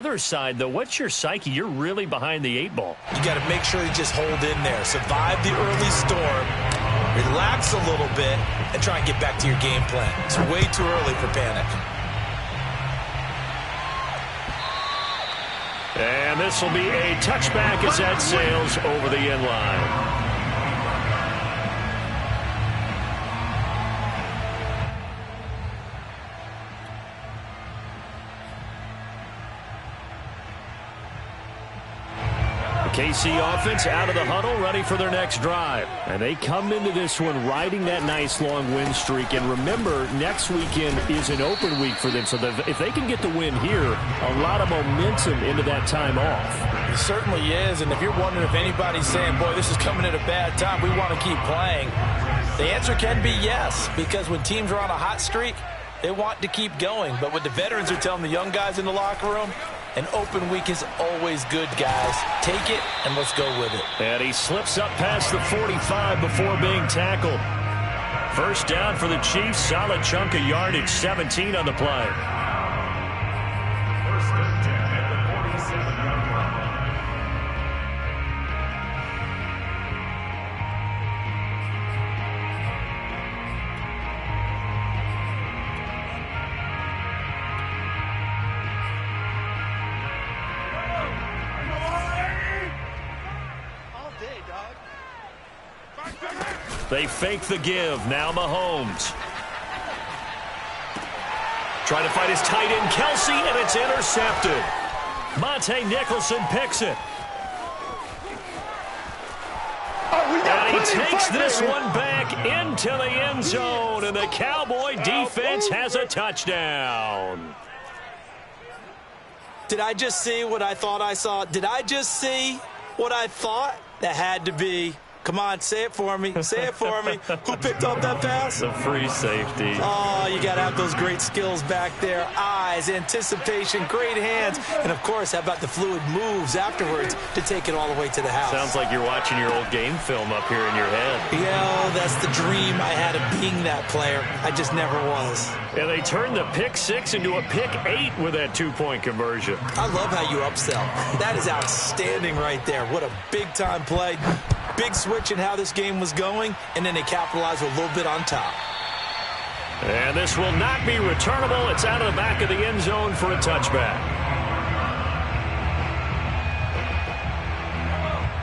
Other side, though, what's your psyche? You're really behind the 8 ball. You got to make sure you just hold in there. Survive the early storm, relax a little bit, and try and get back to your game plan. It's way too early for panic. And this will be a touchback as that sails over the end line. KC offense out of the huddle, ready for their next drive. And they come into this one riding that nice long win streak. And remember, next weekend is an open week for them. So if they can get the win here, a lot of momentum into that time off. It certainly is. And if you're wondering if anybody's saying, boy, this is coming at a bad time, we want to keep playing, the answer can be yes. Because when teams are on a hot streak, they want to keep going. But what the veterans are telling the young guys in the locker room, an open week is always good, guys. Take it, and let's go with it. And he slips up past the 45 before being tackled. First down for the Chiefs. Solid chunk of yardage, 17 on the play. First and 10 at the 47-yard line. They fake the give. Now Mahomes. Trying to fight his tight end, Kelsey, and it's intercepted. Monte Nicholson picks it. And he takes this one back into the end zone, and the Cowboy defense has a touchdown. Did I just see what I thought I saw? Did I just see what I thought? That had to be. Come on, say it for me. Say it for me. Who picked up that pass? The free safety. Oh, you got to have those great skills back there. Eyes, anticipation, great hands. And, of course, how about the fluid moves afterwards to take it all the way to the house? Sounds like you're watching your old game film up here in your head. Yeah, that's the dream I had of being that player. I just never was. And they turned the pick 6 into a pick 8 with that 2-point conversion. I love how you upsell. That is outstanding right there. What a big-time play. Big switch in how this game was going, and then they capitalized a little bit on top. And this will not be returnable. It's out of the back of the end zone for a touchback.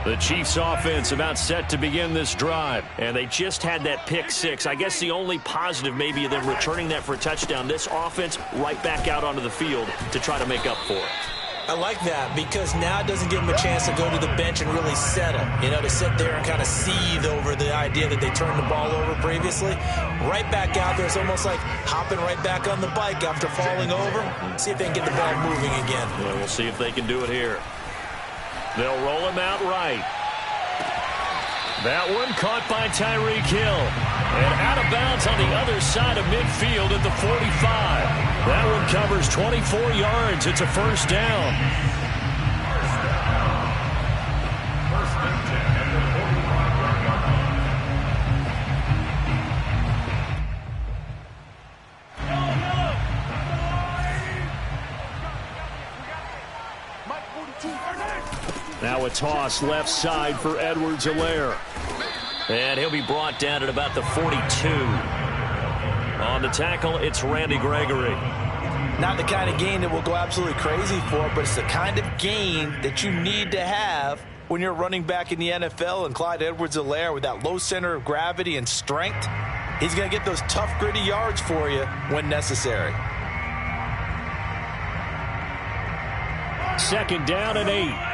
The Chiefs offense about set to begin this drive, and they just had that pick 6. I guess the only positive maybe of them returning that for a touchdown. This offense right back out onto the field to try to make up for it. I like that because now it doesn't give them a chance to go to the bench and really settle, to sit there and kind of seethe over the idea that they turned the ball over previously. Right back out there, it's almost like hopping right back on the bike after falling over. See if they can get the ball moving again. Well, we'll see if they can do it here. They'll roll him out right. That one caught by Tyreek Hill. And out of bounds on the other side of midfield at the 45. That one covers 24 yards. It's a first down. First and 10 at the 45-yard line. Now a toss left side for Edwards-Helaire. And he'll be brought down at about the 42. On the tackle, it's Randy Gregory. Not the kind of gain that we'll go absolutely crazy for, but it's the kind of gain that you need to have when you're running back in the NFL. And Clyde Edwards-Helaire, with that low center of gravity and strength, he's going to get those tough, gritty yards for you when necessary. Second down and 8.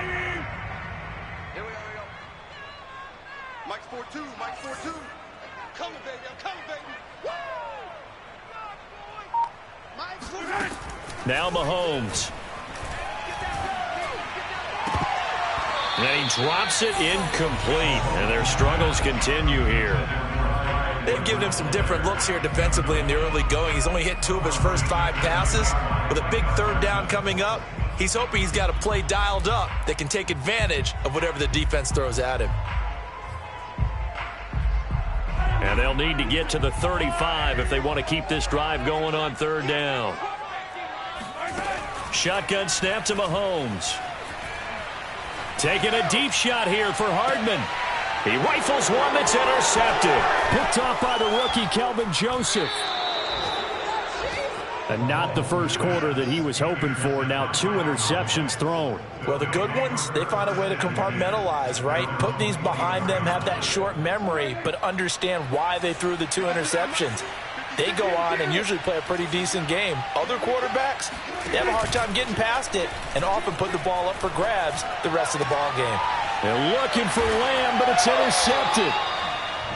Mike's 4-2, Mike's 4-2. Coming, baby, I'm coming, baby. Woo! Mike's 4-2. Now Mahomes. And he drops it incomplete. And their struggles continue here. They've given him some different looks here defensively in the early going. He's only hit 2 of his first 5 passes. With a big third down coming up, he's hoping he's got a play dialed up that can take advantage of whatever the defense throws at him. And they'll need to get to the 35 if they want to keep this drive going on third down. Shotgun snap to Mahomes. Taking a deep shot here for Hardman. He rifles one that's intercepted. Picked off by the rookie, Kelvin Joseph. And not the first quarter that he was hoping for. Now 2 interceptions thrown. Well, the good ones, they find a way to compartmentalize, right? Put these behind them, have that short memory, but understand why they threw the 2 interceptions. They go on and usually play a pretty decent game. Other quarterbacks, they have a hard time getting past it and often put the ball up for grabs the rest of the ball game. They're looking for Lamb, but it's intercepted.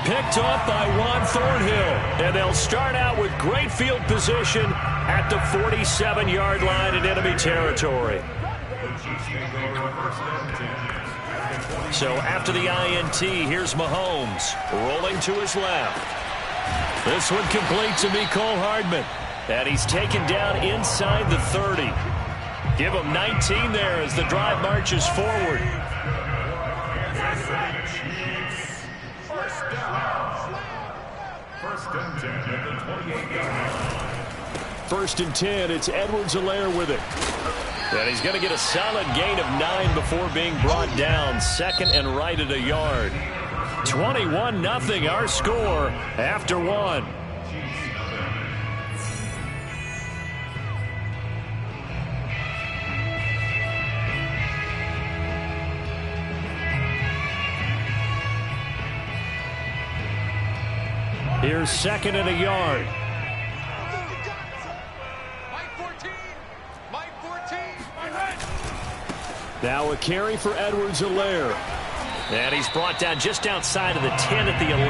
Picked off by Juan Thornhill. And they'll start out with great field position at the 47-yard line in enemy territory. So after the INT, here's Mahomes rolling to his left. This one complete to Mecole Hardman. And he's taken down inside the 30. Give him 19 there as the drive marches forward. First and 10, it's Edwards-Helaire with it. And he's going to get a solid gain of 9 before being brought down. Second and right at a yard. 21-0 our score after 1. Here's second and a yard. Now a carry for Edwards-Helaire. And he's brought down just outside of the 10 at the 11.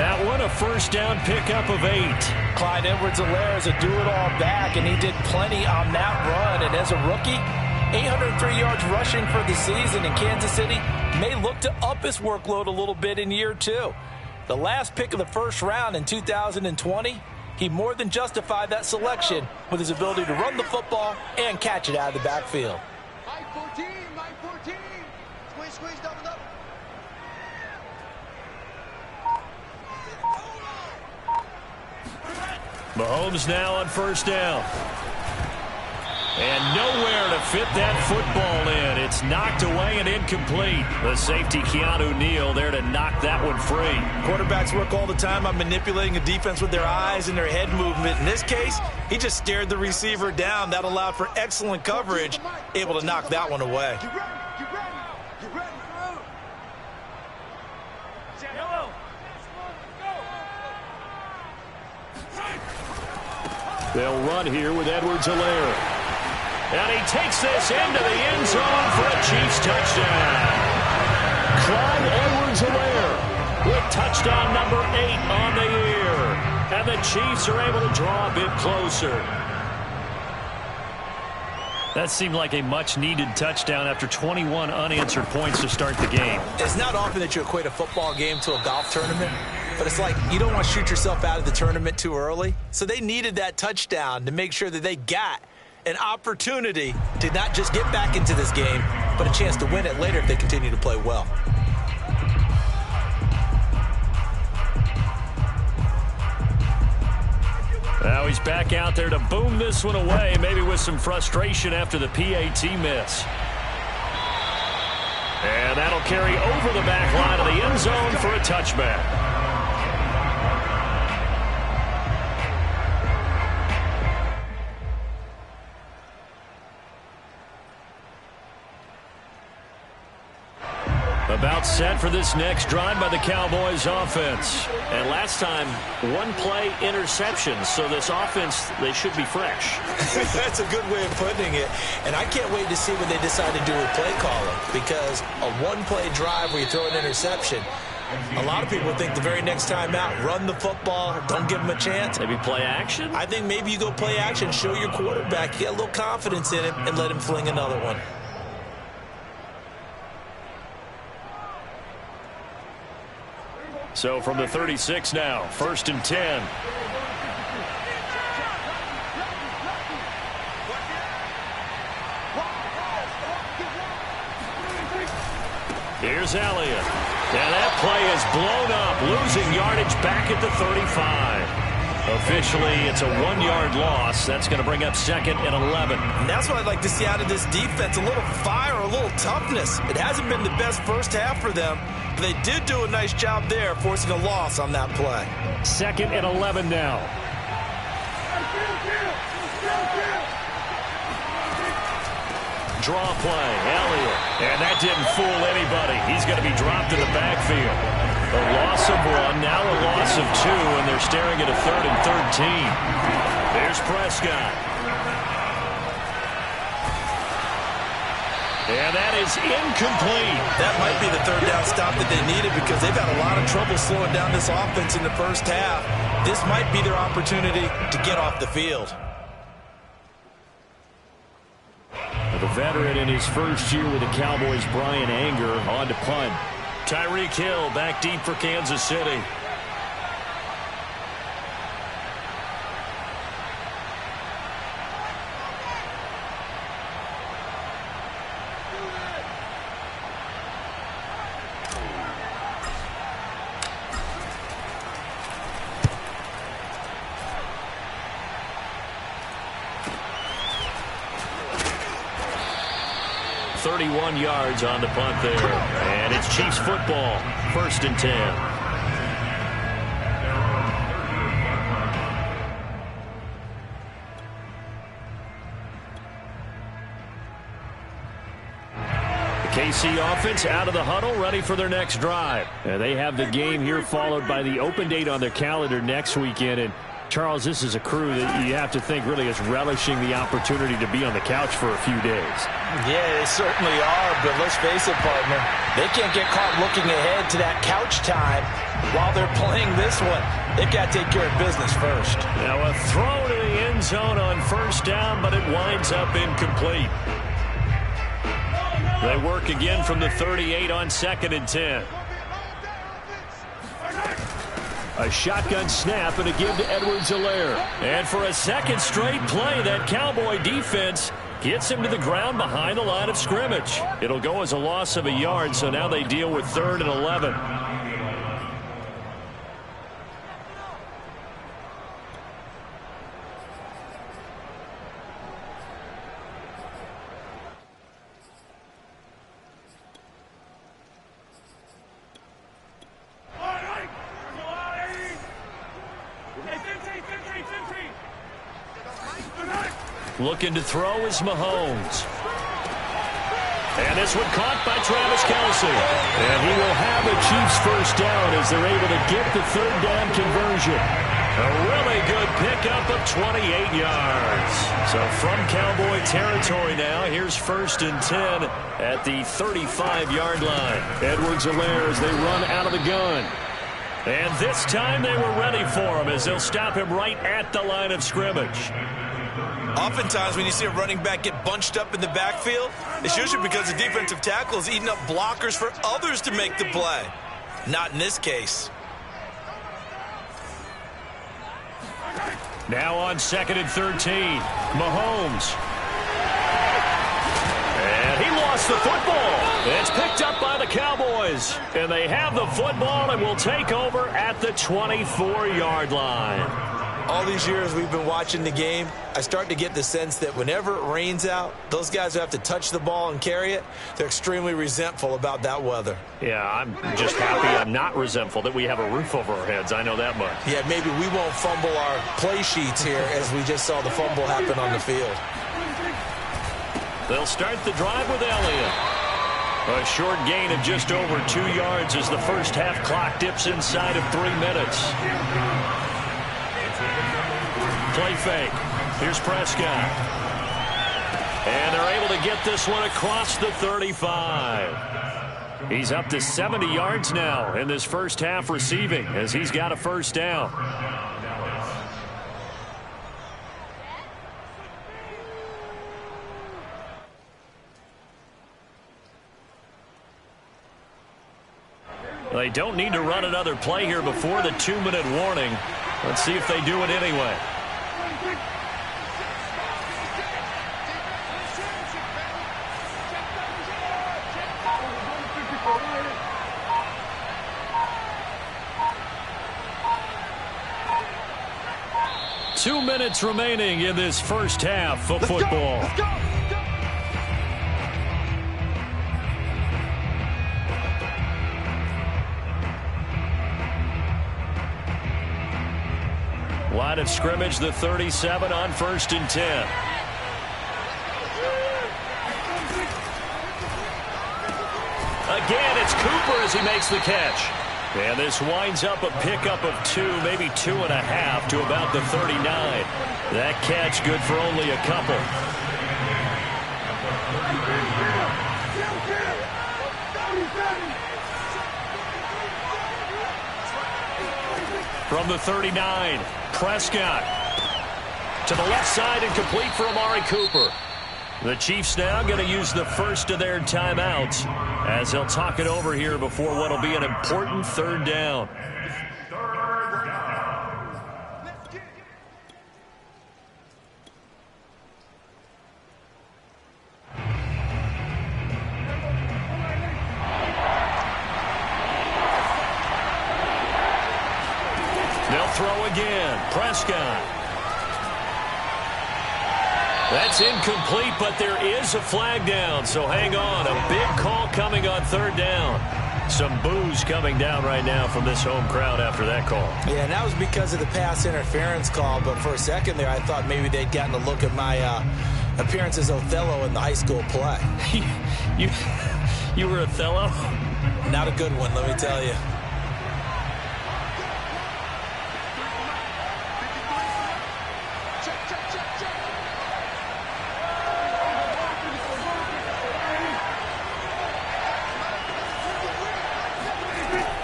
That one a first down pickup of 8. Clyde Edwards-Helaire is a do-it-all back, and he did plenty on that run. And as a rookie, 803 yards rushing for the season in Kansas City may look to up his workload a little bit in year 2. The last pick of the first round in 2020, he more than justified that selection with his ability to run the football and catch it out of the backfield. Mike 14, Mike 14. Squeeze, double up. Mahomes now on first down. And nowhere to fit that football in. It's knocked away and incomplete. The safety, Keanu Neal, there to knock that one free. Quarterbacks work all the time on manipulating a defense with their eyes and their head movement. In this case, he just stared the receiver down. That allowed for excellent coverage, able to knock that one away. Get ready. They'll run here with Edwards-Helaire. And he takes this into the end zone for a Chiefs touchdown. Clyde Edwards-Helaire With touchdown number 8 on the year. And the Chiefs are able to draw a bit closer. That seemed like a much-needed touchdown after 21 unanswered points to start the game. It's not often that you equate a football game to a golf tournament, but it's like you don't want to shoot yourself out of the tournament too early. So they needed that touchdown to make sure that they got an opportunity to not just get back into this game, but a chance to win it later if they continue to play well. Now he's back out there to boom this one away, maybe with some frustration after the PAT miss. And that'll carry over the back line of the end zone for a touchback. About set for this next drive by the Cowboys offense. And last time, one play interception. So this offense, they should be fresh. That's a good way of putting it. And I can't wait to see what they decide to do with play calling. Because a one-play drive where you throw an interception, a lot of people think the very next time out, run the football, don't give them a chance. Maybe play action? I think maybe you go play action, show your quarterback, get a little confidence in him, and let him fling another one. So from the 36 now, first and 10. Here's Elliott. And that play is blown up, losing yardage back at the 35. Officially, it's a 1-yard loss. That's going to bring up 2nd and 11. And that's what I'd like to see out of this defense, a little fire, a little toughness. It hasn't been the best first half for them, but they did do a nice job there, forcing a loss on that play. 2nd and 11 now. Draw play, Elliott. And that didn't fool anybody. He's going to be dropped in the backfield. A loss of 1, now a loss of 2, and they're staring at a 3rd and 13. There's Prescott. And that is incomplete. That might be the 3rd down stop that they needed because they've had a lot of trouble slowing down this offense in the first half. This might be their opportunity to get off the field. The veteran in his first year with the Cowboys, Brian Anger, on to punt. Tyreek Hill back deep for Kansas City. Yards on the punt there. And it's Chiefs football. 1st and 10. The KC offense out of the huddle, ready for their next drive. They have the game here followed by the open date on their calendar next weekend. And Charles, this is a crew that you have to think really is relishing the opportunity to be on the couch for a few days. Yeah, they certainly are, but let's face it, partner. They can't get caught looking ahead to that couch time while they're playing this one. They've got to take care of business first. Now a throw to the end zone on 1st down, but it winds up incomplete. They work again from the 38 on 2nd and 10. A shotgun snap and a give to Edwards-Helaire. And for a 2nd straight play, that Cowboy defense gets him to the ground behind the line of scrimmage. It'll go as a loss of a yard, so now they deal with 3rd and 11. Looking to throw is Mahomes. And this one caught by Travis Kelce. And he will have a Chiefs 1st down as they're able to get the 3rd down conversion. A really good pickup of 28 yards. So from Cowboy territory now, here's 1st and 10 at the 35-yard line. Edwards-Helaire as they run out of the gun. And this time they were ready for him as they'll stop him right at the line of scrimmage. Oftentimes when you see a running back get bunched up in the backfield, it's usually because the defensive tackle is eating up blockers for others to make the play. Not in this case. Now on 2nd and 13, Mahomes. And he lost the football. It's picked up by the Cowboys. And they have the football and will take over at the 24-yard line. All these years we've been watching the game, I start to get the sense that whenever it rains out, those guys who have to touch the ball and carry it, they're extremely resentful about that weather. Yeah, I'm just happy I'm not resentful that we have a roof over our heads. I know that much. Yeah, maybe we won't fumble our play sheets here as we just saw the fumble happen on the field. They'll start the drive with Elliott. A short gain of just over 2 yards as the first half clock dips inside of 3 minutes. Play fake. Here's Prescott. And they're able to get this one across the 35. He's up to 70 yards now in this first half receiving as he's got a 1st down. They don't need to run another play here before the 2-minute warning. Let's see if they do it anyway. 2 minutes remaining in this first half of football. Let's go. Line of scrimmage, the 37 on 1st and 10. Again, it's Cooper as he makes the catch. And this winds up a pickup of 2, maybe 2.5 to about the 39. That catch good for only a couple. From the 39, Prescott to the left side and complete for Amari Cooper. The Chiefs now going to use the first of their timeouts as they'll talk it over here before what will be an important 3rd down. They'll throw again. Prescott. That's incomplete, but there is a flag down, so hang on. A big call coming on 3rd down. Some boos coming down right now from this home crowd after that call. Yeah, and that was because of the pass interference call, but for a second there I thought maybe they'd gotten a look at my appearance as Othello in the high school play. You were Othello? Not a good one, let me tell you.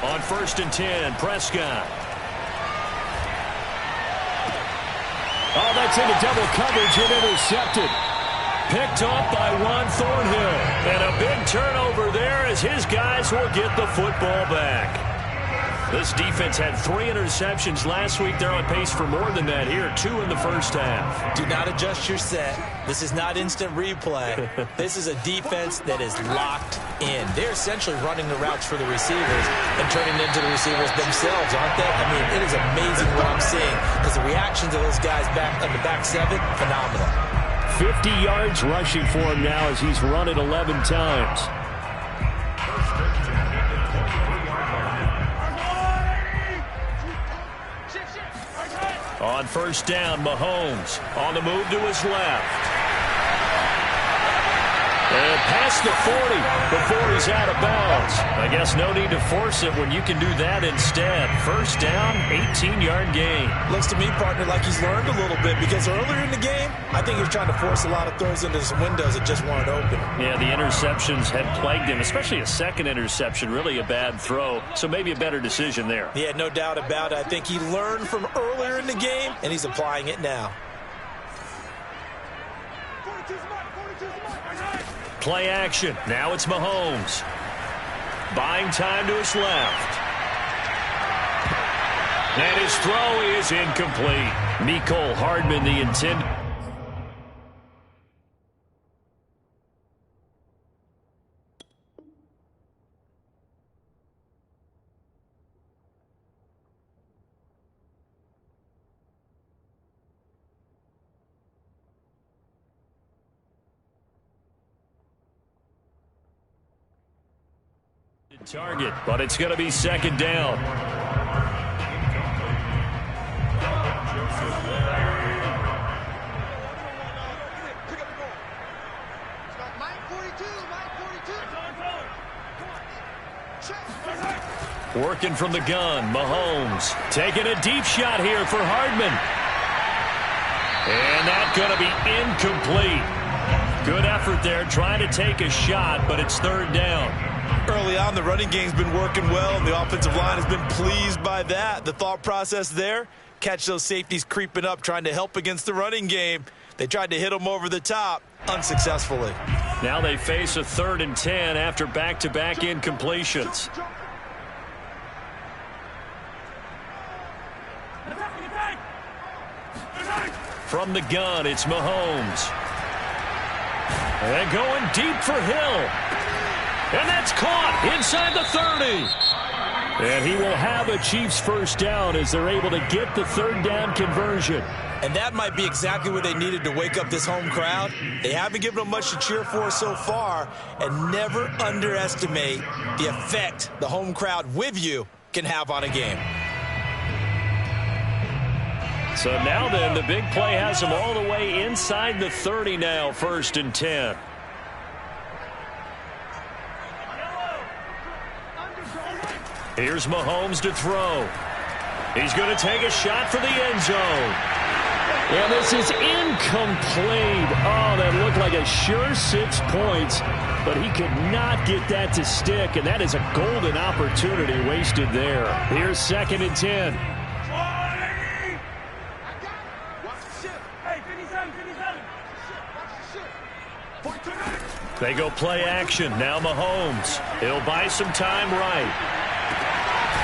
On 1st and 10, Prescott. Oh, that's into double coverage and intercepted. Picked off by Juan Thornhill. And a big turnover there as his guys will get the football back. This defense had 3 interceptions last week. They're on pace for more than that here. 2 in the first half. Do not adjust your set. This is not instant replay. This is a defense that is locked in. They're essentially running the routes for the receivers and turning it into the receivers themselves, aren't they? I mean, it is amazing what I'm seeing because the reactions of those guys back on the back 7, phenomenal. 50 yards rushing for him now as he's run it 11 times. On 1st down, Mahomes on the move to his left. And past the 40 before he's out of bounds. I guess no need to force it when you can do that instead. 1st down, 18-yard gain. Looks to me, partner, like he's learned a little bit because earlier in the game, I think he was trying to force a lot of throws into some windows that just weren't open. Yeah, the interceptions had plagued him, especially a second interception, really a bad throw. So maybe a better decision there. Yeah, no doubt about it. I think he learned from earlier in the game, and he's applying it now. Play action. Now it's Mahomes. Buying time to his left. And his throw is incomplete. Mecole Hardman, the intended. Target, but it's going to be 2nd down. Working from the gun, Mahomes taking a deep shot here for Hardman. And that's going to be incomplete. Good effort there, trying to take a shot, but it's 3rd down. Early on, the running game's been working well, and the offensive line has been pleased by that. The thought process there, catch those safeties creeping up, trying to help against the running game. They tried to hit them over the top, unsuccessfully. Now they face a 3rd and 10 after back-to-back incompletions. From the gun, it's Mahomes. And going deep for Hill. And that's caught inside the 30. And he will have a Chiefs 1st down as they're able to get the 3rd down conversion. And that might be exactly what they needed to wake up this home crowd. They haven't given them much to cheer for so far, and never underestimate the effect the home crowd with you can have on a game. So now then, the big play has them all the way inside the 30 now, 1st and 10. Here's Mahomes to throw. He's going to take a shot for the end zone. And this is incomplete. Oh, that looked like a sure 6 points, but he could not get that to stick, and that is a golden opportunity wasted there. Here's 2nd and 10. They go play action. Now Mahomes. He'll buy some time right.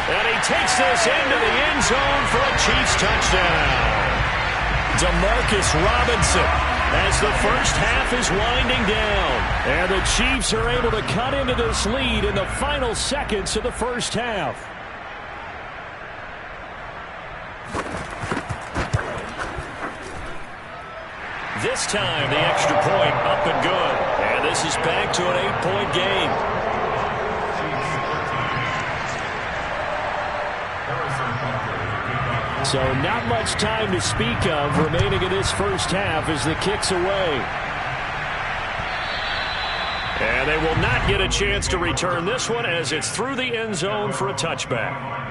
And he takes this into the end zone for a Chiefs touchdown. Demarcus Robinson as the first half is winding down. And the Chiefs are able to cut into this lead in the final seconds of the first half. This time, the extra point up and good. And this is back to an 8-point game. So not much time to speak of remaining in this first half as the kick's away. And they will not get a chance to return this one as it's through the end zone for a touchback.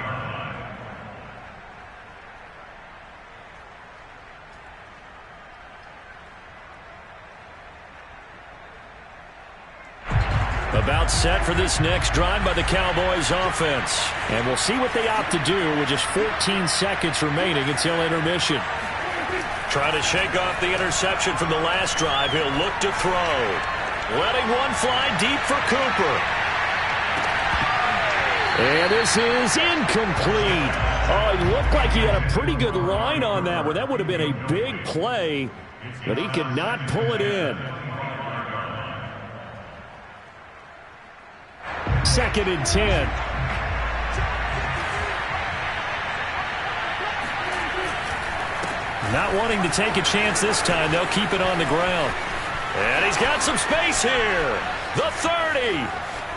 About set for this next drive by the Cowboys offense. And we'll see what they opt to do with just 14 seconds remaining until intermission. Try to shake off the interception from the last drive. He'll look to throw. Letting one fly deep for Cooper. And this is incomplete. Oh, it looked like he had a pretty good line on that one. That would have been a big play, but he could not pull it in. 2nd and 10. Not wanting to take a chance this time. They'll keep it on the ground. And he's got some space here. The 30,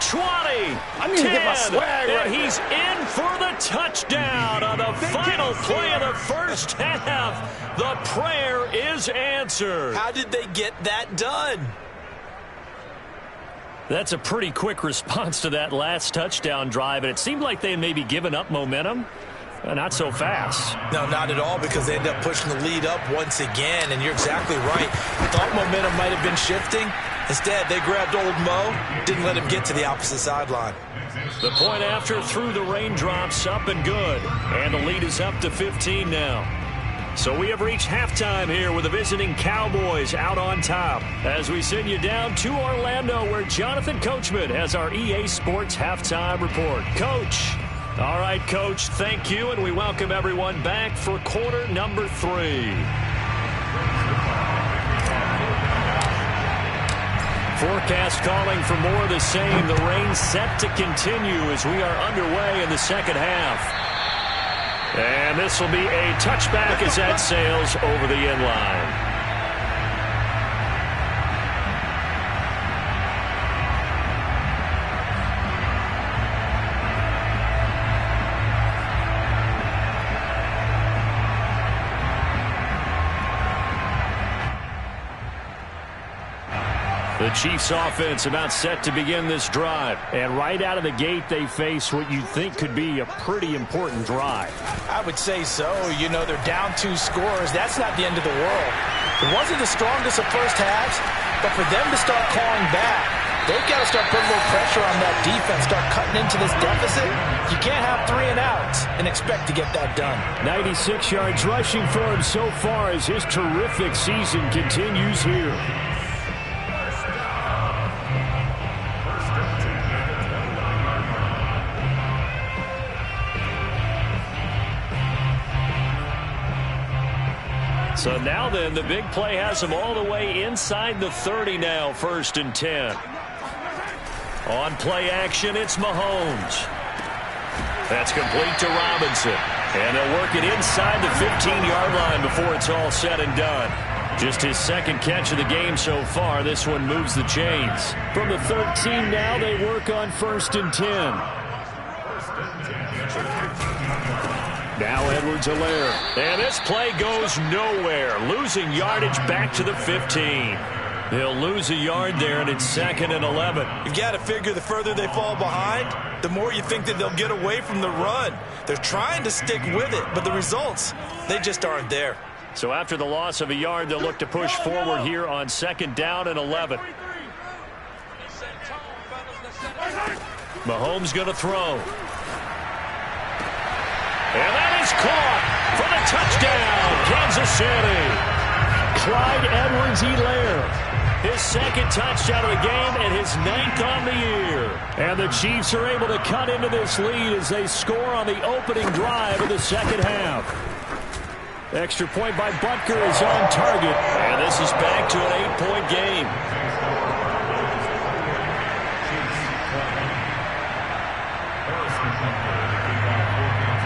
20, 10, and he's in for the touchdown on the final play of the first half. The prayer is answered. How did they get that done? That's a pretty quick response to that last touchdown drive, and it seemed like they had maybe given up momentum. Not so fast. No, not at all, because they ended up pushing the lead up once again, and you're exactly right. Thought momentum might have been shifting. Instead, they grabbed old Mo, didn't let him get to the opposite sideline. The point after through the raindrops, up and good, and the lead is up to 15 now. So we have reached halftime here with the visiting Cowboys out on top as we send you down to Orlando where Jonathan Coachman has our EA Sports Halftime Report. Coach. All right, Coach, thank you, and we welcome everyone back for quarter number 3. Forecast calling for more of the same. The rain set to continue as we are underway in the second half. And this will be a touchback as that sails over the end line. The Chiefs offense about set to begin this drive. And right out of the gate, they face what you think could be a pretty important drive. I would say so. You know, they're down 2 scores. That's not the end of the world. It wasn't the strongest of first halves, but for them to start clawing back, they've got to start putting a little pressure on that defense, start cutting into this deficit. You can't have 3 and outs and expect to get that done. 96 yards rushing for him so far as his terrific season continues here. So now then, the big play has them all the way inside the 30 now, 1st and 10. On play action, it's Mahomes. That's complete to Robinson. And they'll work it inside the 15-yard line before it's all said and done. Just his second catch of the game so far. This one moves the chains. From the 13 now, they work on 1st and 10. Now Edwards-Helaire. And this play goes nowhere. Losing yardage back to the 15. They'll lose a yard there, and it's 2nd and 11. You've got to figure the further they fall behind, the more you think that they'll get away from the run. They're trying to stick with it, but the results, they just aren't there. So after the loss of a yard, they'll look to push forward here on 2nd down and 11. Mahomes going to throw. And that is caught for the touchdown, Kansas City. Clyde Edwards-Helaire. His second touchdown of the game and his 9th on the year. And the Chiefs are able to cut into this lead as they score on the opening drive of the second half. Extra point by Butker is on target. And this is back to an 8-point game.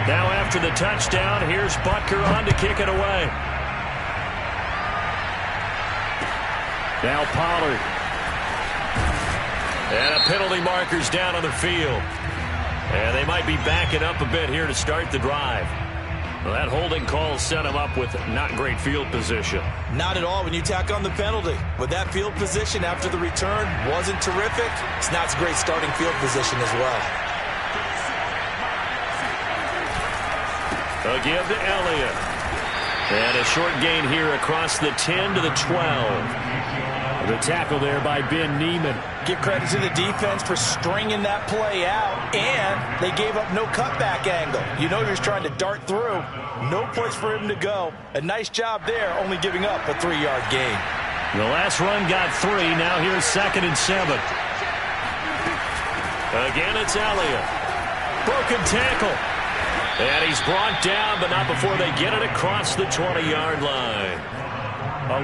Now after the touchdown, here's Butker on to kick it away. Now Pollard. And a penalty marker's down on the field. And they might be backing up a bit here to start the drive. Well, that holding call set him up with not great field position. Not at all when you tack on the penalty. With that field position after the return wasn't terrific, it's not a great starting field position as well. A give to Elliott. And a short gain here across the 10 to the 12. The tackle there by Ben Niemann. Give credit to the defense for stringing that play out, and they gave up no cutback angle. You know you're trying to dart through. No place for him to go. A nice job there, only giving up a 3-yard gain. The last run got 3. Now here's 2nd and 7. Again, it's Elliott. Broken tackle. And he's brought down, but not before they get it across the 20-yard line.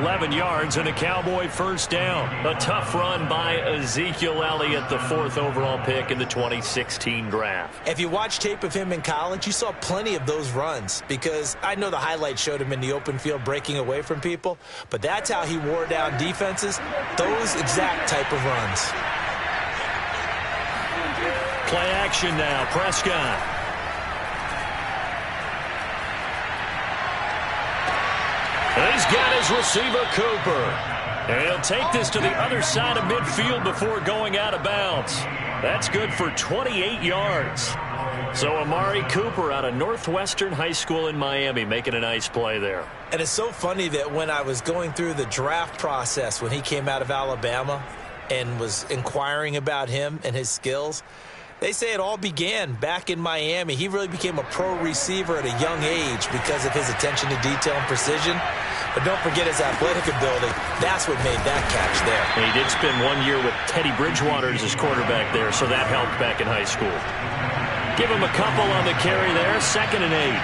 11 yards and a Cowboy first down. A tough run by Ezekiel Elliott, the 4th overall pick in the 2016 draft. If you watch tape of him in college, you saw plenty of those runs, because I know the highlights showed him in the open field breaking away from people, but that's how he wore down defenses, those exact type of runs. Play action now, Prescott. He's got his receiver, Cooper. And he'll take this to the other side of midfield before going out of bounds. That's good for 28 yards. So Amari Cooper out of Northwestern High School in Miami making a nice play there. And it's so funny that when I was going through the draft process when he came out of Alabama and was inquiring about him and his skills, they say it all began back in Miami. He really became a pro receiver at a young age because of his attention to detail and precision. But don't forget his athletic ability. That's what made that catch there. And he did spend 1 year with Teddy Bridgewater as his quarterback there, so that helped back in high school. Give him a couple on the carry there, 2nd and 8.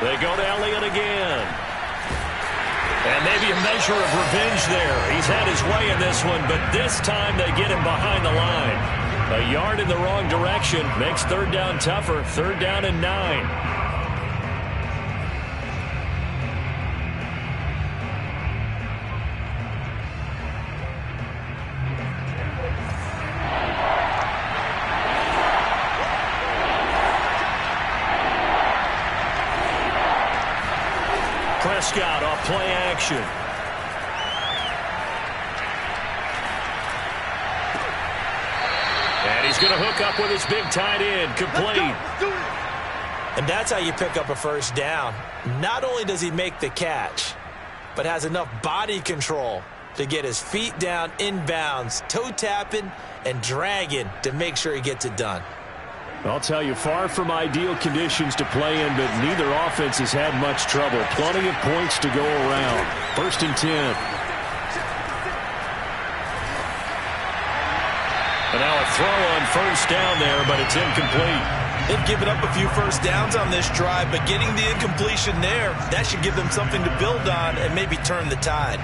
They go to Elliott again. And maybe a measure of revenge there. He's had his way in this one, but this time they get him behind the line. A yard in the wrong direction makes 3rd down tougher. 3rd down and 9. Prescott off play action. And he's going to hook up with his big tight end. Complete. And that's how you pick up a first down. Not only does he make the catch, but has enough body control to get his feet down inbounds, toe tapping and dragging to make sure he gets it done. I'll tell you, far from ideal conditions to play in, but neither offense has had much trouble. Plenty of points to go around. 1st and 10. And now a throw on first down there, but it's incomplete. They've given up a few first downs on this drive, but getting the incompletion there, that should give them something to build on and maybe turn the tide.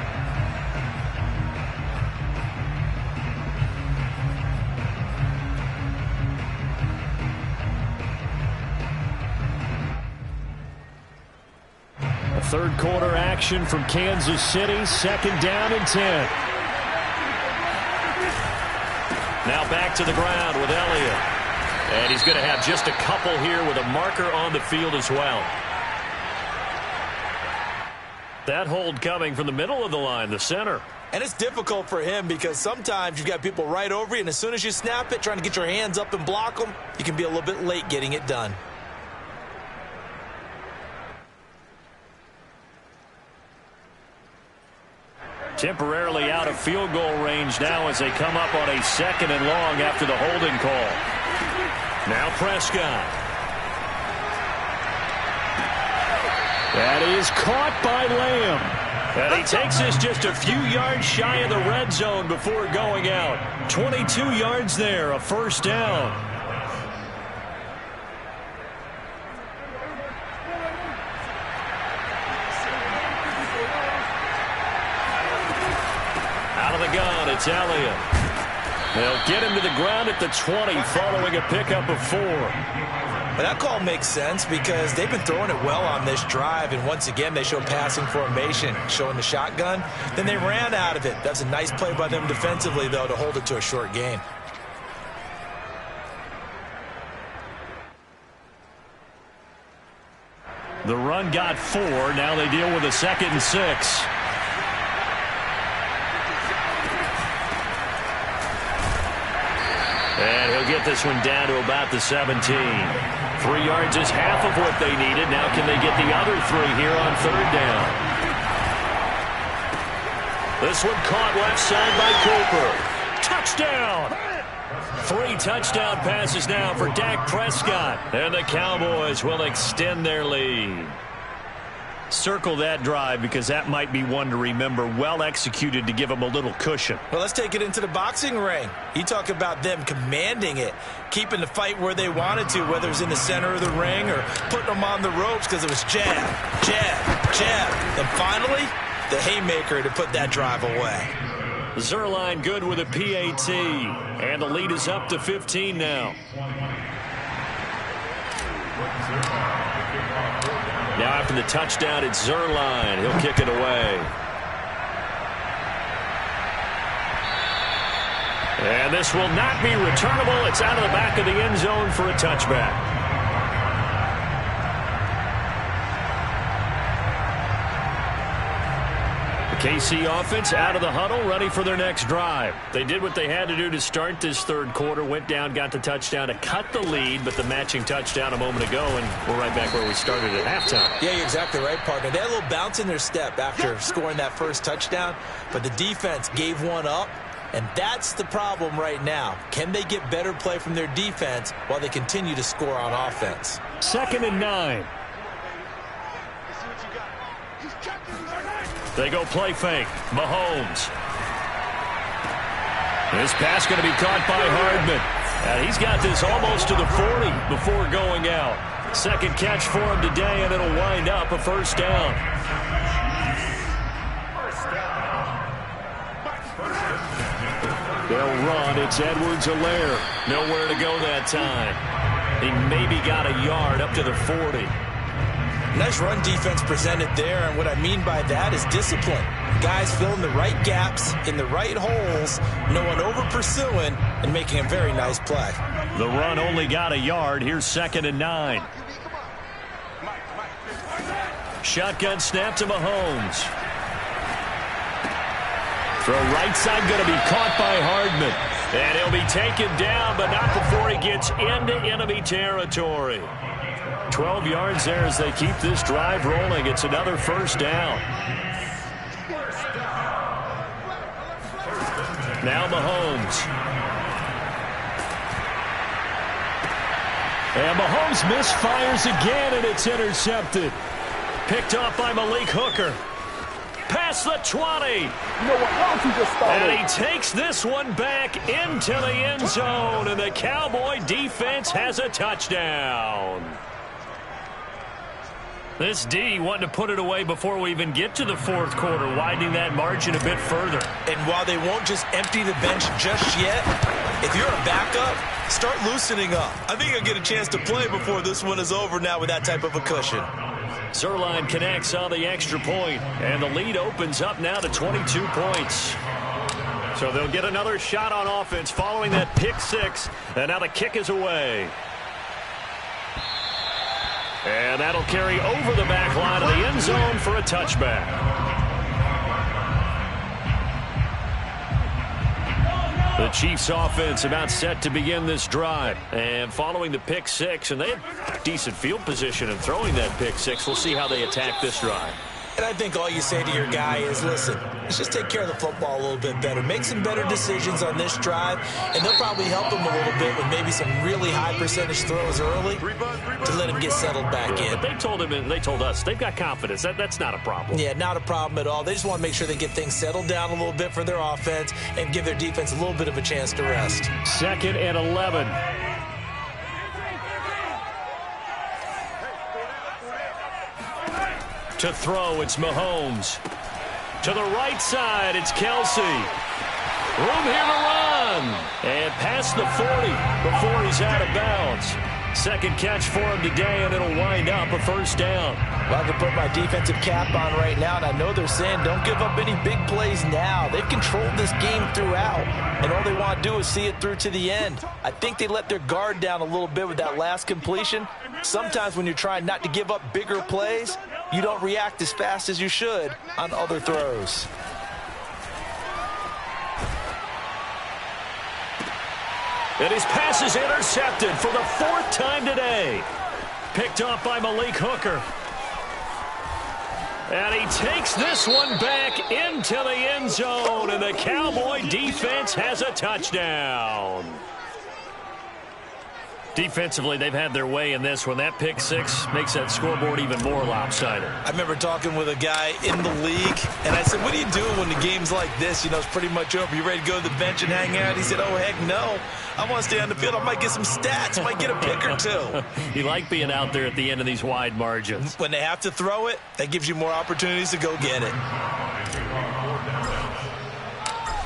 Third quarter action from Kansas City. Second down and 10. Now back to the ground with Elliott. And he's going to have just a couple here with a marker on the field as well. That hold coming from the middle of the line, the center. And it's difficult for him because sometimes you've got people right over you, and as soon as you snap it, trying to get your hands up and block them, you can be a little bit late getting it done. Temporarily out of field goal range now as they come up on a second and long after the holding call. Now Prescott. That is caught by Lamb. And he takes this just a few yards shy of the red zone before going out. 22 yards there, a first down. Out of the gun, it's Elliott. They'll get him to the ground at the 20 following a pickup of 4. But that call makes sense because they've been throwing it well on this drive, and once again they show passing formation, showing the shotgun. Then they ran out of it. That's a nice play by them defensively, though, to hold it to a short gain. The run got 4. Now they deal with a 2nd and 6. And he'll get this one down to about the 17. 3 yards is half of what they needed. Now can they get the other 3 here on third down? This one caught left side by Cooper. Touchdown! 3 touchdown passes now for Dak Prescott. And the Cowboys will extend their lead. Circle that drive because that might be one to remember. Well executed to give them a little cushion. Well, let's take it into the boxing ring. You talk about them commanding it, keeping the fight where they wanted to, whether it was in the center of the ring or putting them on the ropes because it was jab, jab, jab. And finally, the haymaker to put that drive away. Zuerlein good with a PAT. And the lead is up to 15 now. Now after the touchdown, it's Zuerlein. He'll kick it away. And this will not be returnable. It's out of the back of the end zone for a touchback. KC offense out of the huddle, ready for their next drive. They did what they had to do to start this third quarter, went down, got the touchdown to cut the lead, but the matching touchdown a moment ago, and we're right back where we started at halftime. Yeah, you're exactly right, partner. They had a little bounce in their step after scoring that first touchdown, but the defense gave one up, and that's the problem right now. Can they get better play from their defense while they continue to score on offense? 2nd and 9. They go play fake. Mahomes. This pass going to be caught by Hardman. And he's got this almost to the 40 before going out. Second catch for him today, and it'll wind up a first down. They'll run. It's Edwards-Helaire. Nowhere to go that time. He maybe got a yard up to the 40. Nice run defense presented there, and what I mean by that is discipline. Guys filling the right gaps in the right holes, no one over-pursuing, and making a very nice play. The run only got a yard. Here's 2nd and 9. Shotgun snap to Mahomes. Throw right side going to be caught by Hardman. And he'll be taken down, but not before he gets into enemy territory. 12 yards there as they keep this drive rolling. It's another first down. Now Mahomes. And Mahomes misfires again, and it's intercepted. Picked off by Malik Hooker. Past the 20. You know what? Why don't you just start And he takes this one back into the end zone, and the Cowboy defense has a touchdown. This D wanting to put it away before we even get to the fourth quarter, widening that margin a bit further. And while they won't just empty the bench just yet, if you're a backup, start loosening up. I think you'll get a chance to play before this one is over now with that type of a cushion. Zuerlein connects on the extra point, and the lead opens up now to 22 points. So they'll get another shot on offense following that pick six, and now the kick is away. And that'll carry over the back line of the end zone for a touchback. The Chiefs offense about set to begin this drive. And following the pick six, and they had decent field position in throwing that pick six. We'll see how they attack this drive. And I think all you say to your guy is, listen, let's just take care of the football a little bit better. Make some better decisions on this drive, and they'll probably help him a little bit with maybe some really high percentage throws early to let him get settled back in. But they told him, and they told us, they've got confidence. That's not a problem. Yeah, not a problem at all. They just want to make sure they get things settled down a little bit for their offense and give their defense a little bit of a chance to rest. 2nd and 11. To throw, it's Mahomes. To the right side, it's Kelsey. Room here to run. And past the 40 before he's out of bounds. Second catch for him today, and it'll wind up a first down. Well, I can put my defensive cap on right now, and I know they're saying don't give up any big plays now. They've controlled this game throughout, and all they want to do is see it through to the end. I think they let their guard down a little bit with that last completion. Sometimes when you're trying not to give up bigger plays, you don't react as fast as you should on other throws. And his pass is intercepted for the 4th time today. Picked off by Malik Hooker. And he takes this one back into the end zone, and the Cowboy defense has a touchdown. Defensively, they've had their way in this one. That pick six makes that scoreboard even more lopsided. I remember talking with a guy in the league, and I said, what are you doing when the game's like this? You know, it's pretty much over. You ready to go to the bench and hang out? He said, oh, heck no. I want to stay on the field. I might get some stats. Might get a pick or two. You like being out there at the end of these wide margins. When they have to throw it, that gives you more opportunities to go get it.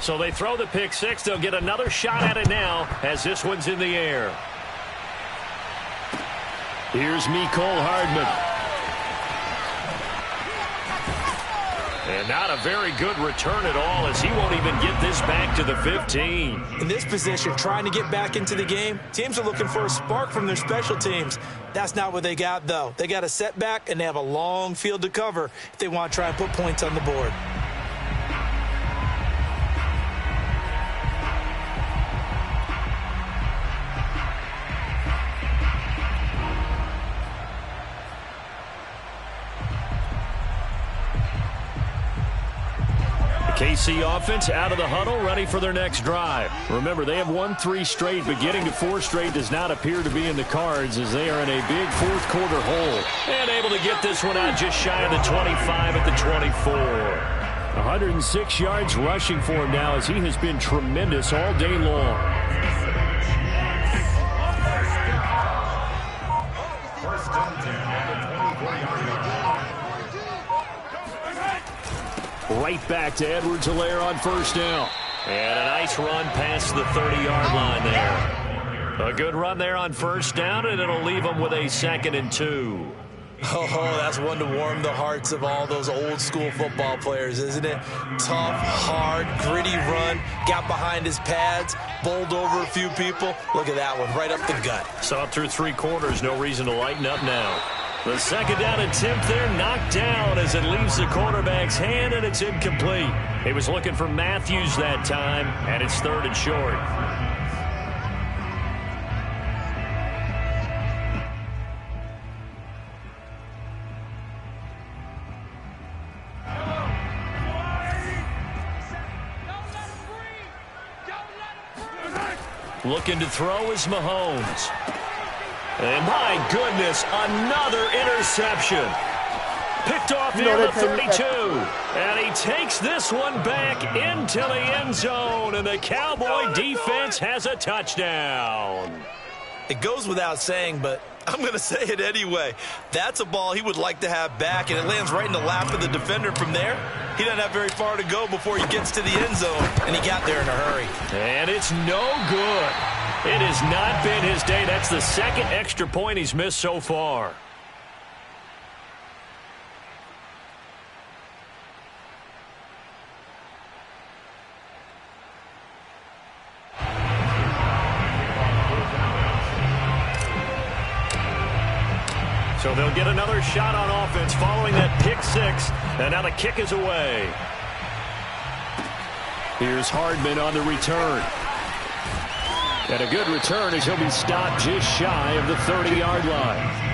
So they throw the pick six. They'll get another shot at it now as this one's in the air. Here's Mecole Hardman. And not a very good return at all, as he won't even get this back to the 15. In this position, trying to get back into the game, teams are looking for a spark from their special teams. That's not what they got, though. They got a setback, and they have a long field to cover if they want to try and put points on the board. KC offense out of the huddle, ready for their next drive. Remember, they have won 3 straight, but getting to 4 straight does not appear to be in the cards as they are in a big fourth quarter hole. And able to get this one out just shy of the 25 at the 24. 106 yards rushing for him now as he has been tremendous all day long. First and 10 at the 24-yard line. Right back to Edwards-Helaire on first down. And a nice run past the 30-yard line there. A good run there on first down, and it'll leave them with a 2nd and 2. Oh, that's one to warm the hearts of all those old-school football players, isn't it? Tough, hard, gritty run, got behind his pads, bowled over a few people. Look at that one, right up the gut. Saw it through 3 quarters, no reason to lighten up now. The second down attempt there knocked down as it leaves the quarterback's hand, and it's incomplete. He was looking for Matthews that time, and it's 3rd and short. Looking to throw is Mahomes. And my goodness, another interception. Picked off near the 32. And he takes this one back into the end zone. And the Cowboy defense has a touchdown. It goes without saying, but I'm going to say it anyway. That's a ball he would like to have back, and it lands right in the lap of the defender from there. He doesn't have very far to go before he gets to the end zone, and he got there in a hurry. And it's no good. It has not been his day. That's the 2nd extra point he's missed so far. So they'll get another shot on offense following that pick six. And now the kick is away. Here's Hardman on the return. And a good return as he'll be stopped just shy of the 30-yard line.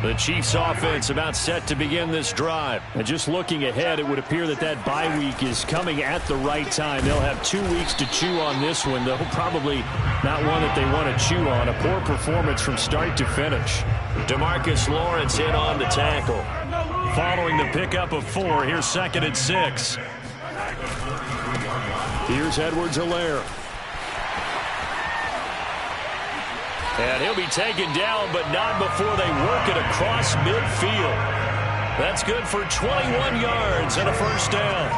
The Chiefs offense about set to begin this drive. And just looking ahead, it would appear that that bye week is coming at the right time. They'll have 2 weeks to chew on this one, though probably not one that they want to chew on. A poor performance from start to finish. DeMarcus Lawrence in on the tackle. Following the pickup of 4, here's 2nd and 6. Here's Edwards-Helaire. And he'll be taken down, but not before they work it across midfield. That's good for 21 yards and a first down.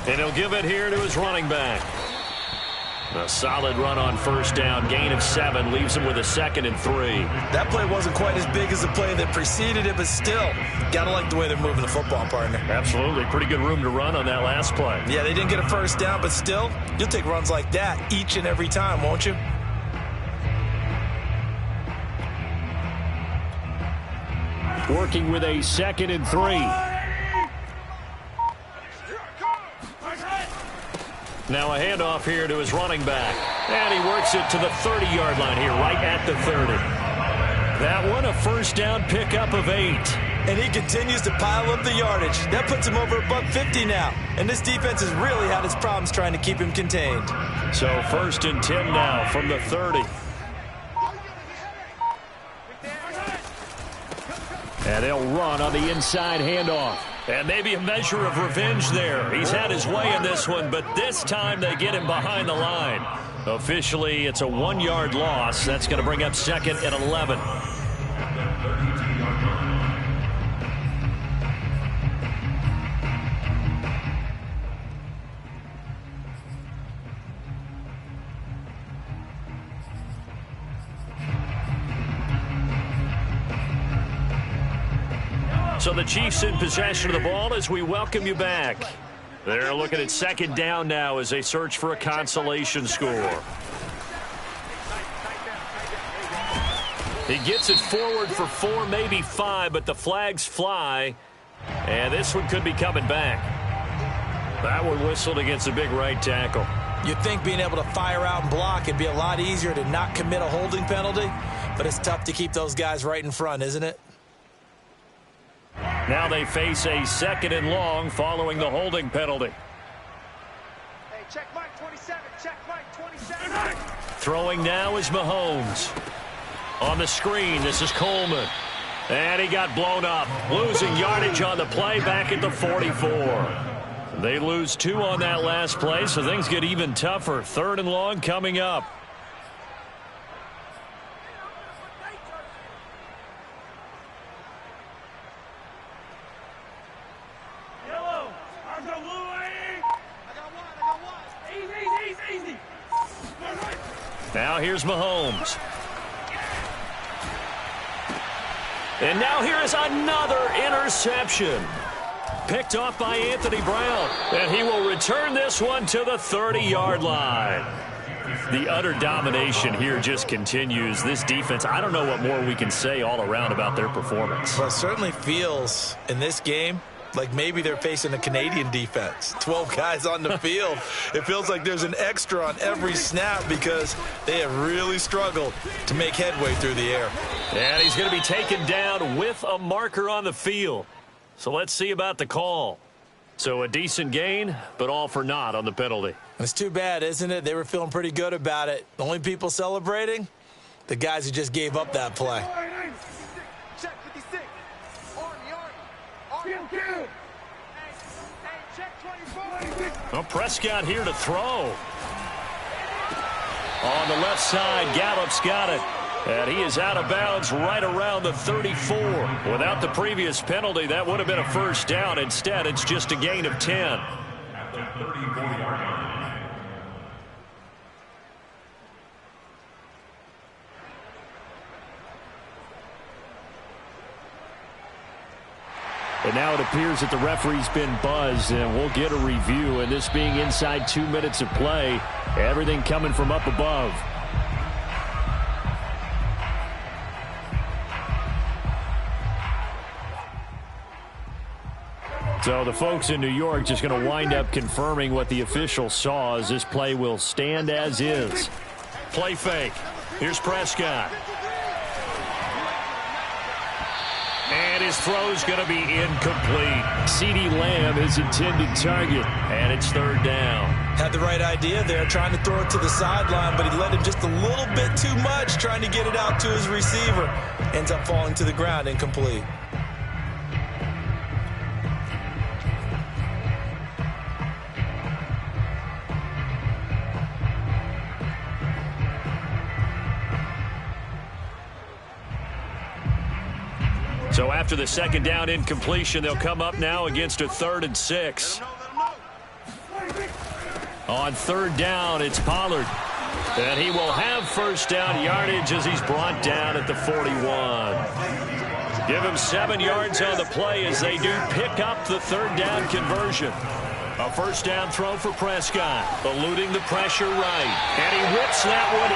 And he'll give it here to his running back. A solid run on first down. Gain of 7 leaves him with a 2nd and 3. That play wasn't quite as big as the play that preceded it, but still, got to like the way they're moving the football, partner. Absolutely. Pretty good room to run on that last play. Yeah, they didn't get a first down, but still, you'll take runs like that each and every time, won't you? Working with a 2nd and 3. Now a handoff here to his running back. And he works it to the 30-yard line here, right at the 30. That one, a first down pickup of 8. And he continues to pile up the yardage. That puts him over $150 now. And this defense has really had its problems trying to keep him contained. So 1st and 10 now from the 30. And they'll run on the inside handoff. And maybe a measure of revenge there. He's had his way in this one, but this time they get him behind the line. Officially, it's a 1-yard loss. That's going to bring up 2nd and 11. So the Chiefs in possession of the ball as we welcome you back. They're looking at 2nd down now as they search for a consolation score. He gets it forward for 4, maybe 5, but the flags fly. And this one could be coming back. That one whistled against a big right tackle. You'd think being able to fire out and block it'd be a lot easier to not commit a holding penalty, but it's tough to keep those guys right in front, isn't it? Now they face a 2nd and long following the holding penalty. Hey, check Mike 27. Check Mike 27. Throwing now is Mahomes. On the screen, this is Coleman. And he got blown up. Losing yardage on the play back at the 44. They lose 2 on that last play, so things get even tougher. 3rd and long coming up. Now here's Mahomes. And now here is another interception. Picked off by Anthony Brown. And he will return this one to the 30-yard line. The utter domination here just continues. This defense, I don't know what more we can say all around about their performance. Well, it certainly feels in this game like maybe they're facing a Canadian defense. 12 guys on the field. It feels like there's an extra on every snap because they have really struggled to make headway through the air. And he's going to be taken down with a marker on the field. So let's see about the call. So a decent gain, but all for naught on the penalty. It's too bad, isn't it? They were feeling pretty good about it. The only people celebrating, the guys who just gave up that play. Check 56. Army. Hey, check 24. Well, Prescott here to throw. On the left side, Gallup's got it. And he is out of bounds right around the 34. Without the previous penalty, that would have been a first down. Instead, it's just a gain of 10. And now it appears that the referee's been buzzed, and we'll get a review. And this being inside 2 minutes of play, everything coming from up above. So the folks in New York just going to wind up confirming what the official saw, as this play will stand as is. Play fake. Here's Prescott. And his throw's going to be incomplete. CeeDee Lamb, his intended target, and it's third down. Had the right idea there, trying to throw it to the sideline, but he let him just a little bit too much, trying to get it out to his receiver. Ends up falling to the ground, incomplete. So after the second down incompletion, they'll come up now against a 3rd and 6. On third down, it's Pollard. And he will have first down yardage as he's brought down at the 41. Give him 7 yards on the play as they do pick up the third down conversion. A first down throw for Prescott, eluding the pressure right. And he whips that one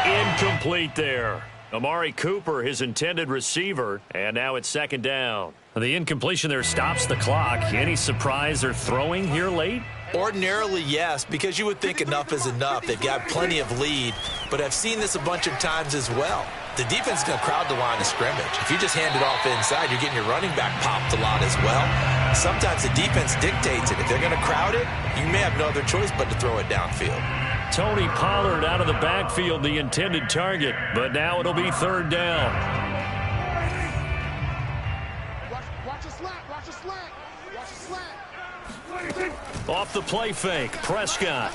incomplete there. Amari Cooper, his intended receiver, and now it's second down. The incompletion there stops the clock. Any surprise they're throwing here late? Ordinarily, yes, because you would think enough is enough. They've got plenty of lead, but I've seen this a bunch of times as well. The defense is going to crowd the line of scrimmage. If you just hand it off inside, you're getting your running back popped a lot as well. Sometimes the defense dictates it. If they're going to crowd it, you may have no other choice but to throw it downfield. Tony Pollard out of the backfield, the intended target, but now it'll be third down. Watch a slant, watch a slant, watch a slant. Off the play fake, Prescott.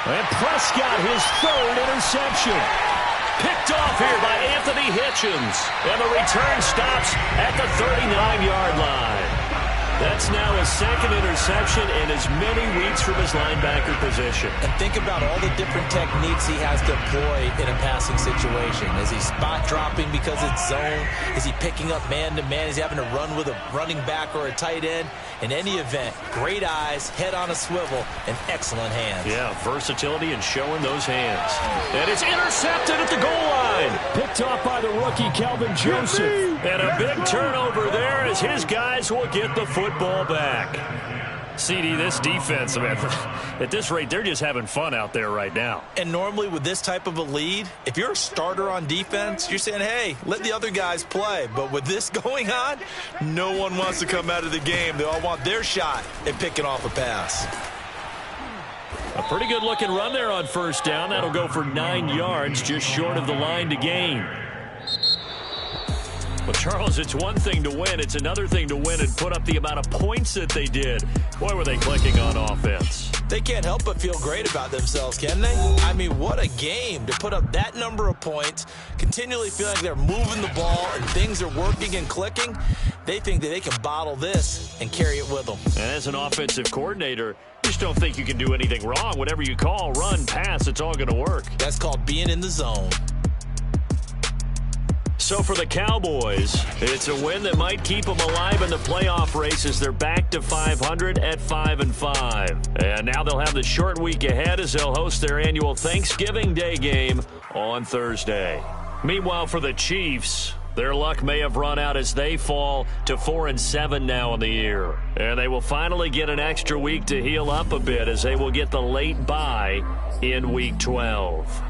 And Prescott, his 3rd interception. Picked off here by Anthony Hitchens. And the return stops at the 39-yard line. That's now his 2nd interception in as many weeks from his linebacker position. And think about all the different techniques he has to employ in a passing situation. Is he spot dropping because it's zone? Is he picking up man-to-man? Is he having to run with a running back or a tight end? In any event, great eyes, head on a swivel, and excellent hands. Yeah, versatility and showing those hands. And it's intercepted at the goal line. Picked off by the rookie, Calvin Joseph. And a big turnover there as his guys will get the football back. CD, this defense, man, at this rate, they're just having fun out there right now. And normally with this type of a lead, if you're a starter on defense, you're saying, hey, let the other guys play. But with this going on, no one wants to come out of the game. They all want their shot at picking off a pass. A pretty good-looking run there on first down. That'll go for 9 yards, just short of the line to gain. Well, Charles, it's one thing to win. It's another thing to win and put up the amount of points that they did. Boy, were they clicking on offense. They can't help but feel great about themselves, can they? I mean, what a game to put up that number of points, continually feeling like they're moving the ball and things are working and clicking. They think that they can bottle this and carry it with them. And as an offensive coordinator, you just don't think you can do anything wrong. Whatever you call, run, pass, it's all going to work. That's called being in the zone. So for the Cowboys, it's a win that might keep them alive in the playoff race as they're back to 500 at 5-5. And now they'll have the short week ahead as they'll host their annual Thanksgiving Day game on Thursday. Meanwhile, for the Chiefs, their luck may have run out as they fall to 4-7 now in the year. And they will finally get an extra week to heal up a bit as they will get the late bye in Week 12.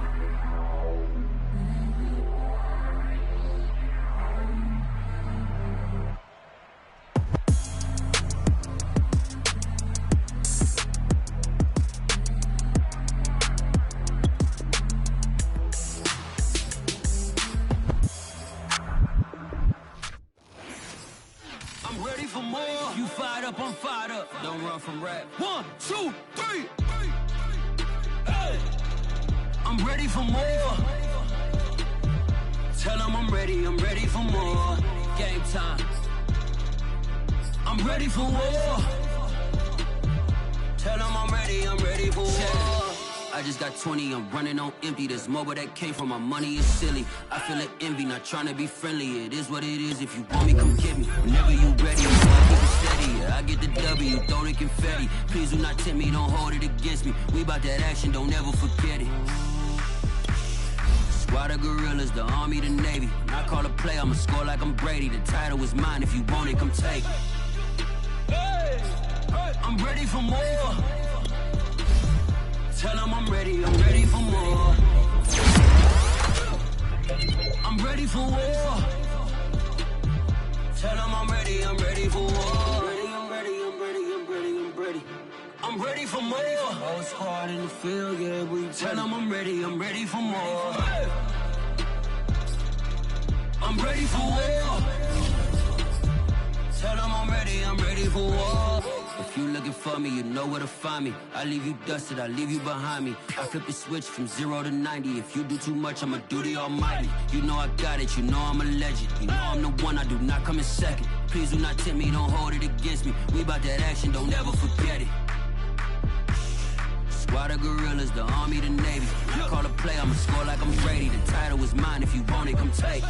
I'm fired up. Don't run from rap. 1, 2, 3. Hey. I'm ready for more. Tell them I'm ready for more. Game time. I'm ready for war. Tell them I'm ready for war. I just got 20, I'm running on empty. There's more where that came from, my money is silly. I feel an envy, not trying to be friendly. It is what it is, if you want me, come get me. Whenever you ready, I keep it steady. Yeah, I get the W, throw the confetti. Please do not tempt me, don't hold it against me. We about that action, don't ever forget it. Squad of gorillas, the army, the navy. When I call a play, I'ma score like I'm Brady. The title is mine, if you want it, come take it. I'm ready for more. Tell them I'm ready for more. I'm ready for war. Tell them I'm ready for war. I'm ready for more. Whole squad in the field, yeah, we tell them I'm ready for more. I'm ready for war. Tell them I'm ready for war. If you looking for me, you know where to find me. I leave you dusted, I leave you behind me. I flip the switch from 0 to 90. If you do too much, I'ma do the almighty. You know I got it, you know I'm a legend. You know I'm the one, I do not come in second. Please do not tempt me, don't hold it against me. We about that action, don't ever forget it. Squad of gorillas, the army, the navy. You call a play, I'ma score like I'm Brady. The title is mine, if you want it, come take it.